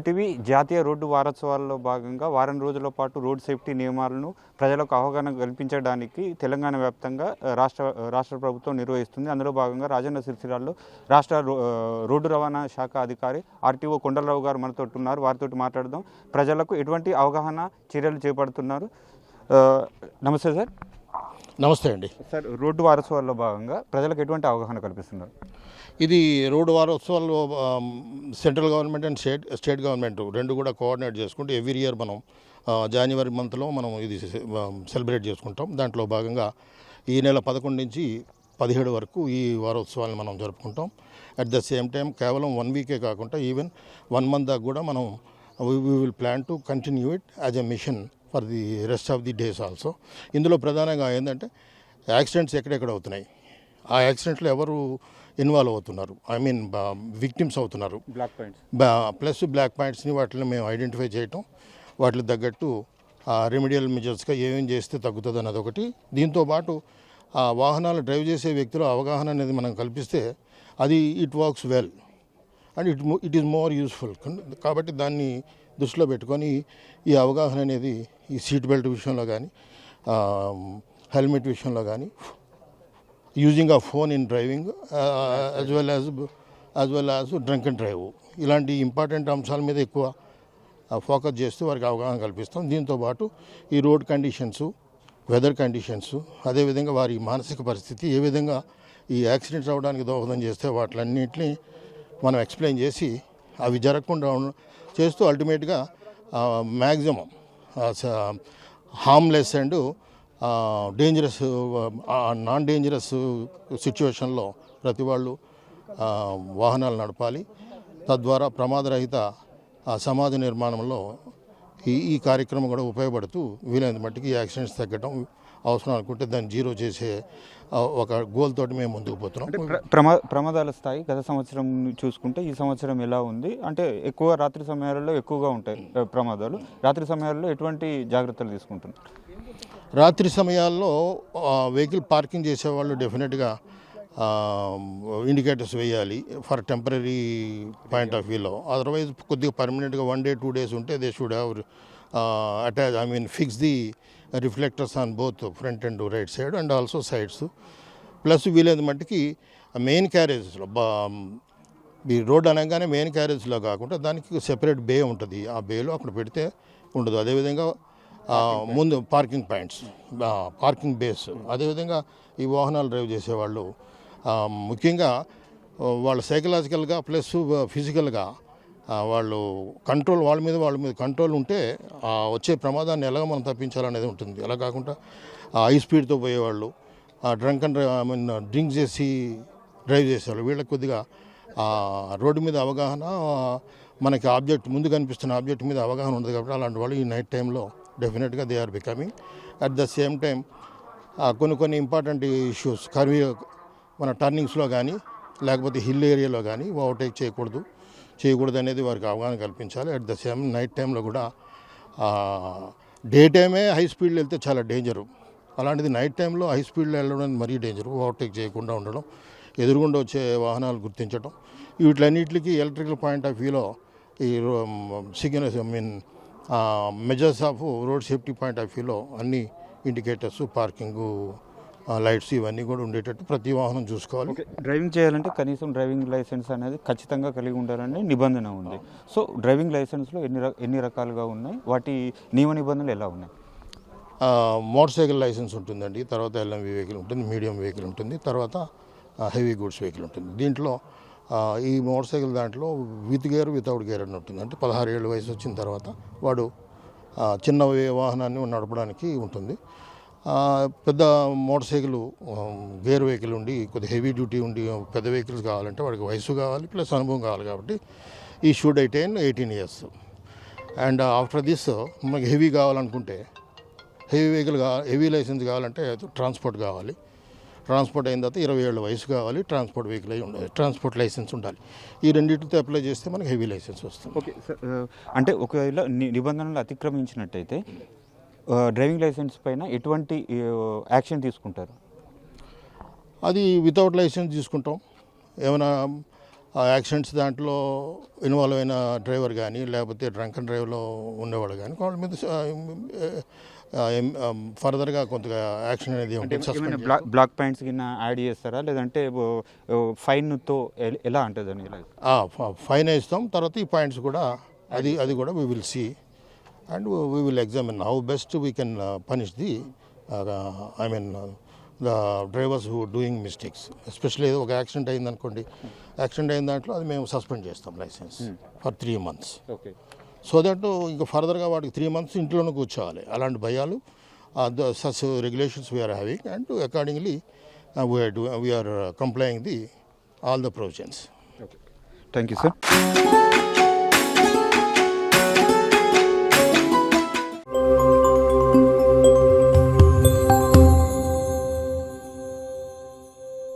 ఇటీవి జాతీయ రోడ్డు వారోత్సవాల్లో భాగంగా వారం రోజుల పాటు రోడ్ సేఫ్టీ నియమాలను ప్రజలకు అవగాహన కల్పించడానికి తెలంగాణ వ్యాప్తంగా రాష్ట్ర ప్రభుత్వం నిర్వహిస్తుంది. అందులో భాగంగా రాజన్న సిరిసిల్లలో రాష్ట్ర రోడ్డు రవాణా శాఖ అధికారి ఆర్టీఓ కొండలరావు గారు మనతో ఉన్నారు. వారితో మాట్లాడదాం. ప్రజలకు ఎటువంటి అవగాహన చర్యలు చేపడుతున్నారు? నమస్తే సార్. నమస్తే అండి. సార్, రోడ్డు వారోత్సవాల్లో భాగంగా ప్రజలకు ఎటువంటి అవగాహన కల్పిస్తున్నారు? ఇది రోడ్డు వారోత్సవాలు central government and state government రెండు కూడా కోఆర్డినేట్ చేసుకుంటూ ఎవ్రీ ఇయర్ మనం జనవరి మంత్లో మనం ఇది సెలబ్రేట్ చేసుకుంటాం. దాంట్లో భాగంగా ఈ నెల 11 నుంచి 17 వరకు ఈ వారోత్సవాలను మనం జరుపుకుంటాం. అట్ ద సేమ్ టైం కేవలం 1 వీకే కాకుండా ఈవెన్ 1 మంత్ దాకా కూడా మనం we will plan to continue it as a mission for the rest of the days also. ఇందులో ప్రధానంగా ఏంటంటే యాక్సిడెంట్స్ ఎక్కడెక్కడ అవుతున్నాయి, ఆ యాక్సిడెంట్లో ఎవరు ఇన్వాల్వ్ అవుతున్నారు, ఐ మీన్ విక్టిమ్స్ అవుతున్నారు, ప్లస్ బ్లాక్ పాయింట్స్ని వాటిని మేము ఐడెంటిఫై చేయటం, వాటికి తగ్గట్టు రెమిడియల్ మెజర్స్గా ఏమేం చేస్తే తగ్గుతుంది అన్నది ఒకటి. దీంతోపాటు ఆ వాహనాలు డ్రైవ్ చేసే వ్యక్తులు అవగాహన అనేది మనం కల్పిస్తే అది it works well and it is more useful. కాబట్టి దాన్ని దృష్టిలో పెట్టుకొని ఈ అవగాహన అనేది ఈ సీట్ బెల్ట్ విషయంలో కానీ హెల్మెట్ విషయంలో కానీ యూజింగ్ ఆ phone in driving as well as drunk and drive ఇలాంటి ఇంపార్టెంట్ అంశాల మీద ఎక్కువ ఫోకస్ చేస్తూ వారికి అవగాహన కల్పిస్తాం. దీంతోపాటు ఈ రోడ్ కండిషన్స్, వెదర్ కండిషన్స్, అదేవిధంగా వారి మానసిక పరిస్థితి ఏ విధంగా ఈ యాక్సిడెంట్స్ అవ్వడానికి దోహదం చేస్తే వాటిలన్నింటినీ మనం ఎక్స్ప్లెయిన్ చేసి అవి జరగకుండా చేస్తూ అల్టిమేట్గా maximum harmless and dangerous non dangerous సిచ్యువేషన్లో ప్రతి వాళ్ళు వాహనాలు నడపాలి. తద్వారా ప్రమాదరహిత సమాజ నిర్మాణంలో ఈ కార్యక్రమం కూడా ఉపయోగపడుతూ వీలైనంత మట్టికి యాక్సిడెంట్స్ తగ్గడం, అవసరం అనుకుంటే దాన్ని జీరో చేసే ఒక గోల్ తోటి మేము ముందుకు పోతున్నాం. ప్రమాదాల స్థాయి గత సంవత్సరం చూసుకుంటే ఈ సంవత్సరం ఎలా ఉంది? అంటే ఎక్కువ రాత్రి సమయాల్లో ఎక్కువగా ఉంటాయి ప్రమాదాలు. రాత్రి సమయాల్లో ఎటువంటి జాగ్రత్తలు తీసుకుంటున్నారు? రాత్రి సమయాల్లో వెహికల్ పార్కింగ్ చేసేవాళ్ళు డెఫినెట్గా ఇండికేటర్స్ వేయాలి ఫర్ టెంపరీ పాయింట్ ఆఫ్ వ్యూలో. అదర్వైజ్ కొద్దిగా పర్మనెంట్గా 1 day 2 days ఉంటే they should have fix the reflectors on both front and right side and also sides. Plus వీలైన మట్టికి మెయిన్ క్యారేజెస్లో ఈ రోడ్ అనగానే మెయిన్ క్యారేజ్లో కాకుండా దానికి సెపరేట్ బే ఉంటుంది. ఆ బేలో అక్కడ పెడితే ఉండదు. అదేవిధంగా ముందు పార్కింగ్ పాయింట్స్, పార్కింగ్ బేస్. అదేవిధంగా ఈ వాహనాలు డ్రైవ్ చేసేవాళ్ళు ముఖ్యంగా వాళ్ళ సైకలాజికల్గా ప్లస్ ఫిజికల్గా వాళ్ళు కంట్రోల్ వాళ్ళ మీద కంట్రోల్ ఉంటే వచ్చే ప్రమాదాన్ని ఎలాగ మనం తప్పించాలనేది ఉంటుంది. అలా కాకుండా హై స్పీడ్తో పోయేవాళ్ళు, డ్రంక్ అండ్ డ్రింక్ చేసి డ్రైవ్ చేసేవాళ్ళు, వీళ్ళకి కొద్దిగా రోడ్డు మీద అవగాహన, మనకి ముందు కనిపిస్తున్న ఆబ్జెక్ట్ మీద అవగాహన ఉండదు. కాబట్టి అలాంటి వాళ్ళు ఈ నైట్ టైంలో డెఫినెట్గా they are becoming. At the same time కొన్ని ఇంపార్టెంట్ ఇష్యూస్ మన టర్నింగ్స్లో కానీ లేకపోతే హిల్ ఏరియాలో కానీ ఓవర్టేక్ చేయకూడదు అనేది వారికి అవగాహన కల్పించాలి. అట్ ద సేమ్ నైట్ టైంలో కూడా డే టైమే హై స్పీడ్లో వెళ్తే చాలా డేంజరు. అలాంటిది నైట్ టైంలో హై స్పీడ్లో వెళ్ళడం మరీ డేంజరు. ఓవర్టేక్ చేయకుండా ఉండడం, ఎదురుగుండా వచ్చే వాహనాలు గుర్తించడం, వీటిలన్నిటికీ ఎలక్ట్రికల్ పాయింట్ ఆఫ్ వ్యూలో ఈ signals measures of road safety point of వ్యూలో అన్ని ఇండికేటర్స్, పార్కింగు, లైట్స్ ఇవన్నీ కూడా ఉండేటట్టు ప్రతి వాహనం చూసుకోవాలి. డ్రైవింగ్ చేయాలంటే కనీసం డ్రైవింగ్ లైసెన్స్ అనేది ఖచ్చితంగా కలిగి ఉండాలనే నిబంధన ఉంది. సో డ్రైవింగ్ లైసెన్స్లో ఎన్ని రకాలుగా ఉన్నాయి, వాటి నియమ నిబంధనలు ఎలా ఉన్నాయి? మోటార్ సైకిల్ లైసెన్స్ ఉంటుందండి, తర్వాత ఎల్ఎంవి వెహికల్ ఉంటుంది, మీడియం వెహికల్ ఉంటుంది, తర్వాత హెవీ గూడ్స్ వెహికల్ ఉంటుంది. దీంట్లో ఈ మోటార్ సైకిల్ దాంట్లో విత్ గేర్ వితౌట్ గేర్ అని ఉంటుంది. అంటే 16 ఏళ్ళ వయసు వచ్చిన తర్వాత వాడు చిన్న వాహనాన్ని నడపడానికి ఉంటుంది. పెద్ద మోటార్ సైకిల్ గేర్ వెహికల్ ఉండి కొద్దిగా హెవీ డ్యూటీ ఉండి పెద్ద వెహికల్స్ కావాలంటే వాడికి వయసు కావాలి ప్లస్ అనుభవం కావాలి. కాబట్టి ఈ should attain 18 years. And after this మనకి హెవీ కావాలనుకుంటే హెవీ లైసెన్స్ కావాలంటే ట్రాన్స్పోర్ట్ కావాలి. ట్రాన్స్పోర్ట్ అయిన తర్వాత 20 ఏళ్ళ వయసు కావాలి, ట్రాన్స్పోర్ట్ వెహికల్ అయి ఉండాలి, ట్రాన్స్పోర్ట్ లైసెన్స్ ఉండాలి. ఈ రెండింటితో అప్లై చేస్తే మనకి హెవీ లైసెన్స్ వస్తుంది. ఓకే సార్, అంటే ఒకవేళ నిబంధనలు అతిక్రమించినట్టయితే డ్రైవింగ్ లైసెన్స్ పైన ఎటువంటి యాక్షన్ తీసుకుంటారు? అది వితౌట్ లైసెన్స్ తీసుకుంటాం. ఏమైనా ఆ యాక్సిడెంట్స్ దాంట్లో ఇన్వాల్వ్ అయిన డ్రైవర్ కానీ లేకపోతే డ్రంక్ అండ్ డ్రైవ్లో ఉండేవాళ్ళు కానీ వాళ్ళ మీద ఫర్దర్గా కొంతగా యాక్షన్ అనేది ఉంటుంది. సస్పెండ్ బ్లాక్ పాయింట్స్ కింద యాడ్ చేస్తారా లేదంటే ఫైన్తో ఎలా ఉంటుంది అని ఫైన్ వేస్తాం. తర్వాత ఈ పాయింట్స్ కూడా అది కూడా we will see and we will examine how best we can punish the the drivers who doing mistakes. Especially ఒక యాక్సిడెంట్ అయింది అనుకోండి, యాక్సిడెంట్ అయిన దాంట్లో అది మేము సస్పెండ్ చేస్తాం licence for 3 months. Okay. So that ఇంకా ఫర్దర్గా వాటికి 3 months ఇంట్లోనే కూర్చోవాలి. అలాంటి భయాలు such regulations we are having and accordingly we are complying the all the provisions. Thank you sir.